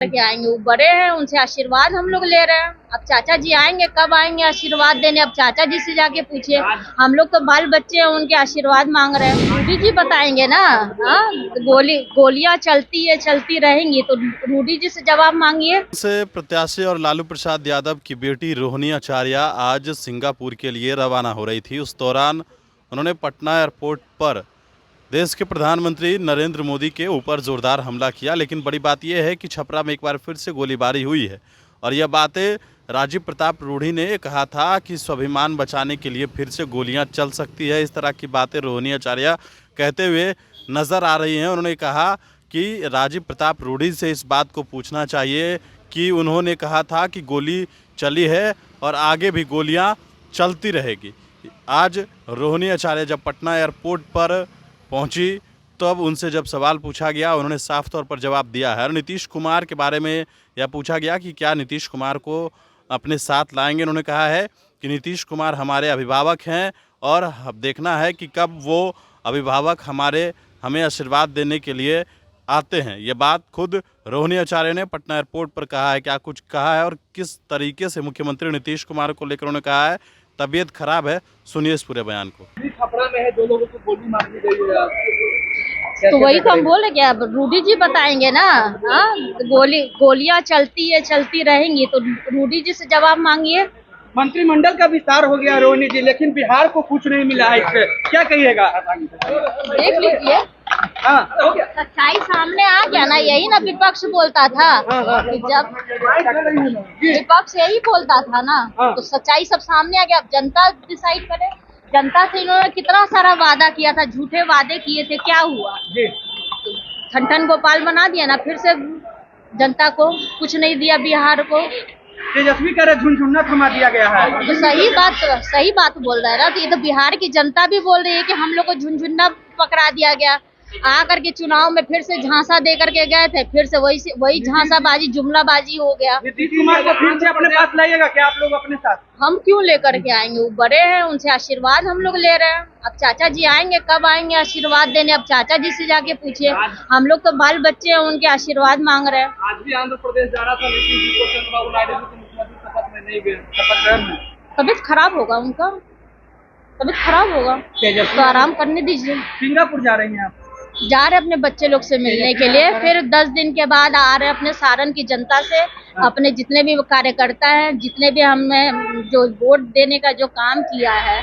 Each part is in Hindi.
के आएंगे, वो बड़े हैं, उनसे आशीर्वाद हम लोग ले रहे हैं। अब चाचा जी आएंगे, कब आएंगे आशीर्वाद देने, अब चाचा जी से जाके पूछिए। हम लोग तो बाल बच्चे हैं, उनके आशीर्वाद मांग रहे हैं। रूडी जी बताएंगे ना। हाँ, गोलियां चलती है, चलती रहेंगी, तो रूडी जी से जवाब मांगिए। से प्रत्याशी और लालू प्रसाद यादव की बेटी रोहिणी आचार्य आज सिंगापुर के लिए रवाना हो रही थी। उस दौरान उन्होंने पटना एयरपोर्ट पर देश के प्रधानमंत्री नरेंद्र मोदी के ऊपर जोरदार हमला किया। लेकिन बड़ी बात यह है कि छपरा में एक बार फिर से गोलीबारी हुई है और यह बातें राजीव प्रताप रूढ़ी ने कहा था कि स्वाभिमान बचाने के लिए फिर से गोलियां चल सकती है। इस तरह की बातें रोहिणी आचार्य कहते हुए नजर आ रही हैं। उन्होंने कहा कि राजीव प्रताप रूढ़ी से इस बात को पूछना चाहिए कि उन्होंने कहा था कि गोली चली है और आगे भी गोलियां चलती रहेगी। आज रोहिणी आचार्य जब पटना एयरपोर्ट पर पहुंची तब उनसे जब सवाल पूछा गया, उन्होंने साफ तौर पर जवाब दिया है। और नीतीश कुमार के बारे में यह पूछा गया कि क्या नीतीश कुमार को अपने साथ लाएंगे। उन्होंने कहा है कि नीतीश कुमार हमारे अभिभावक हैं और अब देखना है कि कब वो अभिभावक हमें आशीर्वाद देने के लिए आते हैं। ये बात खुद रोहिणी आचार्य ने पटना एयरपोर्ट पर कहा है। क्या कुछ कहा है और किस तरीके से मुख्यमंत्री नीतीश कुमार को लेकर उन्होंने कहा है। तबीयत खराब है, सुनिए इस पूरे बयान को। छपरा में है, 2 लोगों को गोली मार दी गई है। तो वही तो हम बोल रहे, क्या रूडी जी बताएंगे ना। हाँ, गोलियां चलती है, चलती रहेंगी, तो रूडी जी से जवाब मांगिए। मंत्रिमंडल का विस्तार हो गया रोहिणी जी, लेकिन बिहार को कुछ नहीं मिला है। इससे क्या कहिएगा? देख लीजिए, हाँ, हो गया। सच्चाई सामने आ गया ना। यही ना विपक्ष बोलता था कि जब विपक्ष यही बोलता था ना, तो सच्चाई सब सामने आ गया। अब जनता डिसाइड करे। जनता से इन्होंने कितना सारा वादा किया था, झूठे वादे किए थे, क्या हुआ? ठन गोपाल बना दिया ना फिर से। जनता को कुछ नहीं दिया, बिहार को। तेजस्वी कह रहे झुनझुना थमा दिया गया है। तो सही बात बोल रहा है ना। तो ये तो बिहार की जनता भी बोल रही है कि हम लोग को झुनझुना पकड़ा दिया गया। आकर के चुनाव में फिर से झांसा दे करके गए थे, फिर से वही झांसाबाजी, जुमलाबाजी हो गया। नीतीश कुमार को फिर से अपने पास लाइएगा क्या आप लोग अपने साथ? हम क्यों लेकर के आएंगे, वो बड़े हैं, उनसे आशीर्वाद हम लोग ले रहे हैं। अब चाचा जी आएंगे, कब आएंगे आशीर्वाद देने, अब चाचा जी से जाके पूछिए। हम लोग तो बाल बच्चे हैं, उनके आशीर्वाद मांग रहे हैं। आज भी आंध्र प्रदेश जा रहा था, लेकिन चंद्रबाबू नायडू जी मुख्यमंत्री शपथ में नहीं गए, शपथ ग्रहण में। तबीयत खराब होगा उनका, तबीयत खराब होगा तो आराम करने दीजिए। सिंगापुर जा रही हैं आप? जा रहे अपने बच्चे लोग से मिलने के लिए, फिर 10 दिन के बाद आ रहे अपने सारण की जनता से। अपने जितने भी कार्यकर्ता हैं, जितने भी हमें जो वोट देने का जो काम किया है,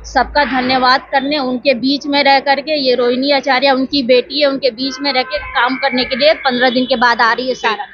सबका धन्यवाद करने, उनके बीच में रह करके। ये रोहिणी आचार्य उनकी बेटी है, उनके बीच में रह के काम करने के लिए 15 दिन के बाद आ रही है सारण।